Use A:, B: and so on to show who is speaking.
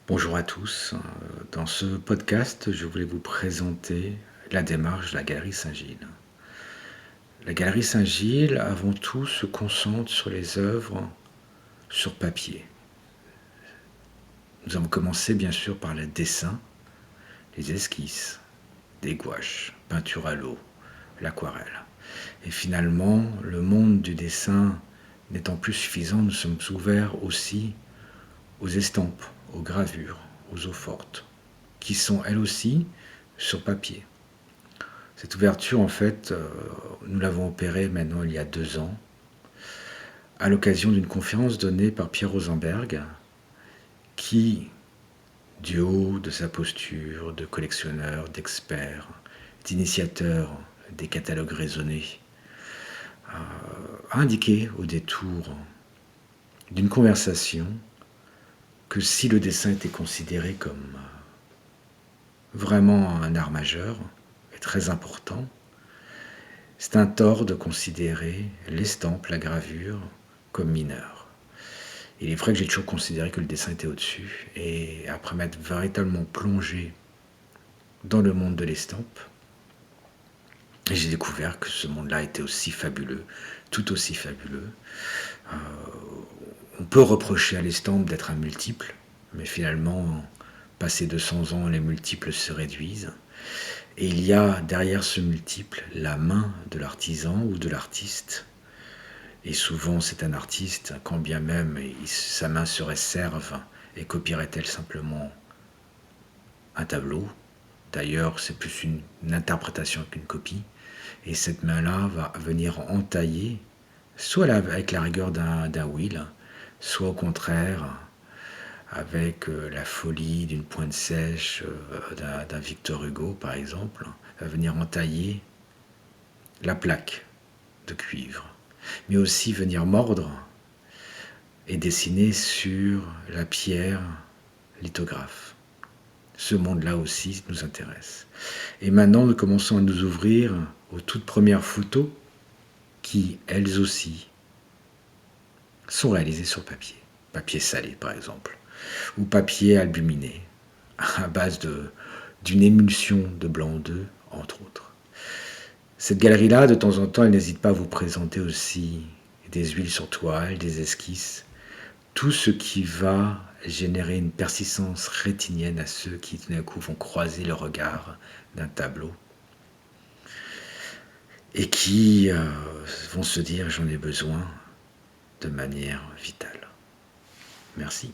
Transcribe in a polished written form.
A: Bonjour à tous. Dans ce podcast, je voulais vous présenter la démarche de la Galerie Saint-Gilles. La Galerie Saint-Gilles, avant tout, se concentre sur les œuvres sur papier. Nous avons commencé bien sûr par le dessin, les esquisses, des gouaches, peinture à l'eau, l'aquarelle. Et finalement, le monde du dessin n'étant plus suffisant, nous sommes ouverts aussi aux estampes, aux gravures, aux eaux fortes, qui sont elles aussi sur papier. Cette ouverture, en fait, nous l'avons opérée maintenant il y a 2 ans, à l'occasion d'une conférence donnée par Pierre Rosenberg, qui, du haut de sa posture de collectionneur, d'expert, d'initiateur des catalogues raisonnés, a indiqué au détour d'une conversation que si le dessin était considéré comme vraiment un art majeur et très important, c'est un tort de considérer l'estampe, la gravure, comme mineur. Il est vrai que j'ai toujours considéré que le dessin était au-dessus, et après m'être véritablement plongé dans le monde de l'estampe, j'ai découvert que ce monde-là était aussi fabuleux, tout aussi fabuleux. On peut reprocher à l'estampe d'être un multiple, mais finalement, passé 200 ans, les multiples se réduisent. Et il y a derrière ce multiple la main de l'artisan ou de l'artiste. Et souvent c'est un artiste, quand bien même sa main serait serve et copierait-elle simplement un tableau. D'ailleurs, c'est plus une interprétation qu'une copie. Et cette main-là va venir entailler, soit avec la rigueur d'un Will, soit au contraire avec la folie d'une pointe sèche d'un Victor Hugo, par exemple, va venir entailler la plaque de cuivre, mais aussi venir mordre et dessiner sur la pierre lithographe. Ce monde-là aussi nous intéresse. Et maintenant, nous commençons à nous ouvrir aux toutes premières photos qui, elles aussi, sont réalisées sur papier. Papier salé, par exemple, ou papier albuminé, à base d'une émulsion de blanc d'œuf, entre autres. Cette galerie-là, de temps en temps, elle n'hésite pas à vous présenter aussi des huiles sur toile, des esquisses, tout ce qui va générer une persistance rétinienne à ceux qui, tout d'un coup, vont croiser le regard d'un tableau et qui vont se dire « j'en ai besoin » de manière vitale. Merci.